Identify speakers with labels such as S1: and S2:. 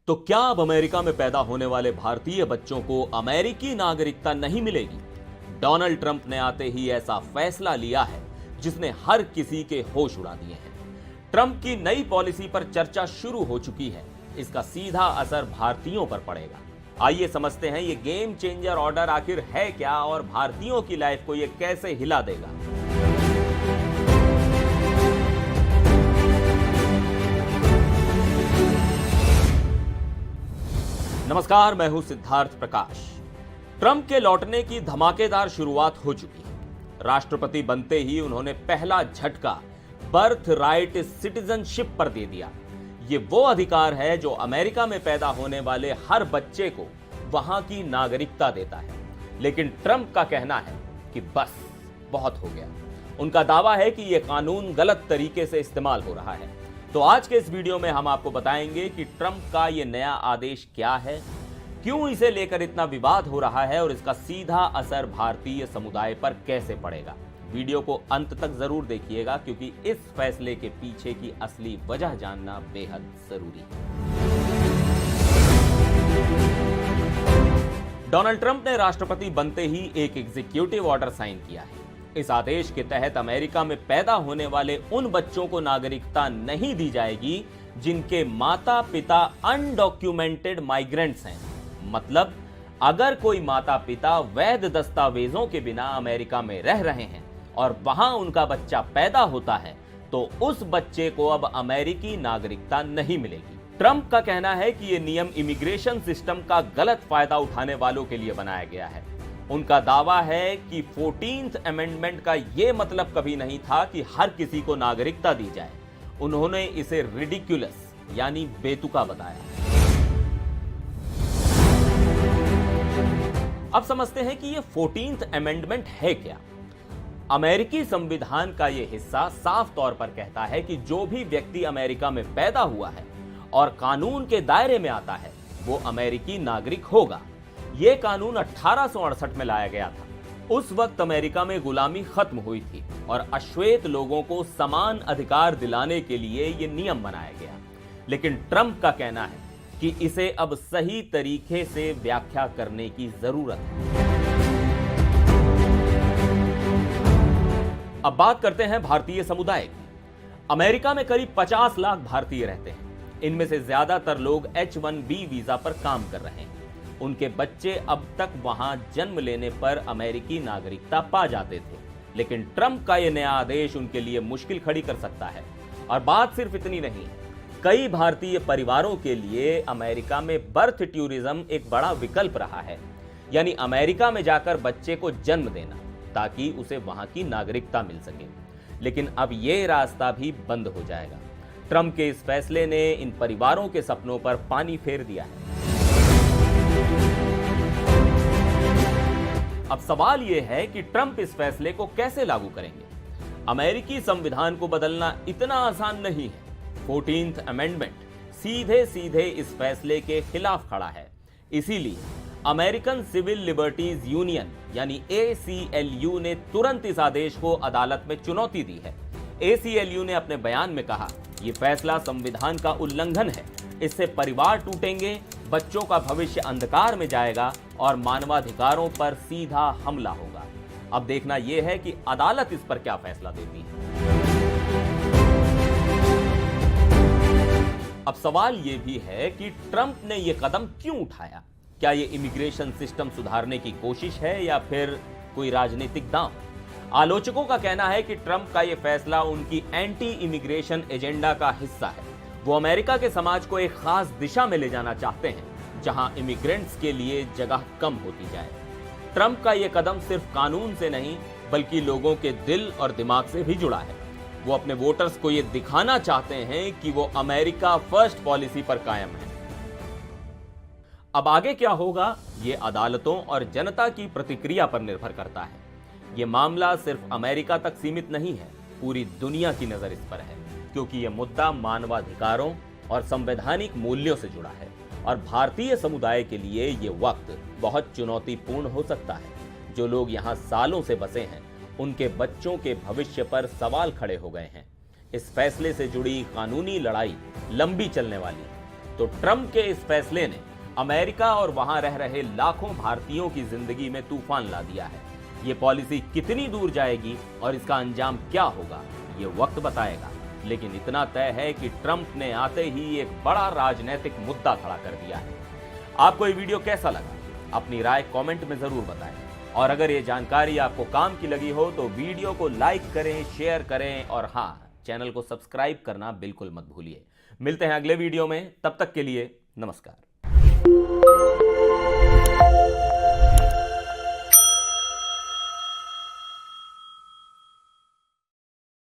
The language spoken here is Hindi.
S1: तो क्या अब अमेरिका में पैदा होने वाले भारतीय बच्चों को अमेरिकी नागरिकता नहीं मिलेगी? डोनाल्ड ट्रंप ने आते ही ऐसा फैसला लिया है जिसने हर किसी के होश उड़ा दिए हैं। ट्रंप की नई पॉलिसी पर चर्चा शुरू हो चुकी है। इसका सीधा असर भारतीयों पर पड़ेगा। आइए समझते हैं ये गेम चेंजर ऑर्डर आखिर है क्या और भारतीयों की लाइफ को ये कैसे हिला देगा। नमस्कार, मैं हूं सिद्धार्थ प्रकाश। ट्रंप के लौटने की धमाकेदार शुरुआत हो चुकी है। राष्ट्रपति बनते ही उन्होंने पहला झटका बर्थ राइट सिटीजनशिप पर दे दिया। ये वो अधिकार है जो अमेरिका में पैदा होने वाले हर बच्चे को वहां की नागरिकता देता है। लेकिन ट्रंप का कहना है कि बस बहुत हो गया। उनका दावा है कि यह कानून गलत तरीके से इस्तेमाल हो रहा है। तो आज के इस वीडियो में हम आपको बताएंगे कि ट्रंप का यह नया आदेश क्या है, क्यों इसे लेकर इतना विवाद हो रहा है और इसका सीधा असर भारतीय समुदाय पर कैसे पड़ेगा। वीडियो को अंत तक जरूर देखिएगा क्योंकि इस फैसले के पीछे की असली वजह जानना बेहद जरूरी है। डोनाल्ड ट्रंप ने राष्ट्रपति बनते ही एक एग्जीक्यूटिव ऑर्डर साइन किया है। इस आदेश के तहत अमेरिका में पैदा होने वाले उन बच्चों को नागरिकता नहीं दी जाएगी जिनके माता पिता अनडॉक्यूमेंटेड माइग्रेंट्स हैं। मतलब अगर कोई माता पिता वैध दस्तावेजों के बिना अमेरिका में रह रहे हैं और वहां उनका बच्चा पैदा होता है तो उस बच्चे को अब अमेरिकी नागरिकता नहीं मिलेगी। ट्रंप का कहना है कि यह नियम इमिग्रेशन सिस्टम का गलत फायदा उठाने वालों के लिए बनाया गया है। उनका दावा है कि 14th अमेंडमेंट का यह मतलब कभी नहीं था कि हर किसी को नागरिकता दी जाए। उन्होंने इसे रिडिक्युलस यानी बेतुका बताया। अब समझते हैं कि यह 14th अमेंडमेंट है क्या। अमेरिकी संविधान का यह हिस्सा साफ तौर पर कहता है कि जो भी व्यक्ति अमेरिका में पैदा हुआ है और कानून के दायरे में आता है वो अमेरिकी नागरिक होगा। यह कानून 1868 में लाया गया था। उस वक्त अमेरिका में गुलामी खत्म हुई थी और अश्वेत लोगों को समान अधिकार दिलाने के लिए यह नियम बनाया गया। लेकिन ट्रंप का कहना है कि इसे अब सही तरीके से व्याख्या करने की जरूरत है। अब बात करते हैं भारतीय समुदाय की। अमेरिका में करीब 50 लाख भारतीय रहते हैं। इनमें से ज्यादातर लोग H-1B वीजा पर काम कर रहे हैं। उनके बच्चे अब तक वहां जन्म लेने पर अमेरिकी नागरिकता पा जाते थे। लेकिन ट्रंप का यह नया आदेश उनके लिए मुश्किल खड़ी कर सकता है। और बात सिर्फ इतनी नहीं, कई भारतीय परिवारों के लिए अमेरिका में बर्थ टूरिज्म एक बड़ा विकल्प रहा है। यानी अमेरिका में जाकर बच्चे को जन्म देना ताकि उसे वहां की नागरिकता मिल सके। लेकिन अब यह रास्ता भी बंद हो जाएगा। ट्रंप के इस फैसले ने इन परिवारों के सपनों पर पानी फेर दिया है। अब सवाल यह है कि ट्रंप इस फैसले को कैसे लागू करेंगे। अमेरिकी संविधान को बदलना इतना आसान नहीं है। 14th अमेंडमेंट सीधे सीधे इस फैसले के खिलाफ खड़ा है। इसीलिए अमेरिकन सिविल लिबर्टीज यूनियन यानी ACLU ने तुरंत इस आदेश को अदालत में चुनौती दी है। ACLU ने अपने बयान में कहा, यह फैसला संविधान का उल्लंघन है। इससे परिवार टूटेंगे, बच्चों का भविष्य अंधकार में जाएगा और मानवाधिकारों पर सीधा हमला होगा। अब देखना यह है कि अदालत इस पर क्या फैसला देती है। अब सवाल यह भी है कि ट्रंप ने यह कदम क्यों उठाया। क्या यह इमिग्रेशन सिस्टम सुधारने की कोशिश है या फिर कोई राजनीतिक दांव? आलोचकों का कहना है कि ट्रंप का यह फैसला उनकी एंटी इमिग्रेशन एजेंडा का हिस्सा है। वो अमेरिका के समाज को एक खास दिशा में ले जाना चाहते हैं जहां इमिग्रेंट्स के लिए जगह कम होती जाए। ट्रंप का यह कदम सिर्फ कानून से नहीं बल्कि लोगों के दिल और दिमाग से भी जुड़ा है। वो अपने वोटर्स को यह दिखाना चाहते हैं कि वो अमेरिका फर्स्ट पॉलिसी पर कायम है। अब आगे क्या होगा ये अदालतों और जनता की प्रतिक्रिया पर निर्भर करता है। यह मामला सिर्फ अमेरिका तक सीमित नहीं है, पूरी दुनिया की नजर इस पर है क्योंकि यह मुद्दा मानवाधिकारों और संवैधानिक मूल्यों से जुड़ा है। और भारतीय समुदाय के लिए यह वक्त बहुत चुनौतीपूर्ण हो सकता है। जो लोग यहाँ सालों से बसे हैं उनके बच्चों के भविष्य पर सवाल खड़े हो गए हैं। इस फैसले से जुड़ी कानूनी लड़ाई लंबी चलने वाली है। तो ट्रंप के इस फैसले ने अमेरिका और वहां रह रहे लाखों भारतीयों की जिंदगी में तूफान ला दिया है। ये पॉलिसी कितनी दूर जाएगी और इसका अंजाम क्या होगा, ये वक्त बताएगा। लेकिन इतना तय है कि ट्रंप ने आते ही एक बड़ा राजनीतिक मुद्दा खड़ा कर दिया है। आपको ये वीडियो कैसा लगा? अपनी राय कमेंट में जरूर बताएं। और अगर ये जानकारी आपको काम की लगी हो तो वीडियो को लाइक करें, शेयर करें और हाँ, चैनल को सब्सक्राइब करना बिल्कुल मत भूलिए। मिलते हैं अगले वीडियो में, तब तक के लिए नमस्कार।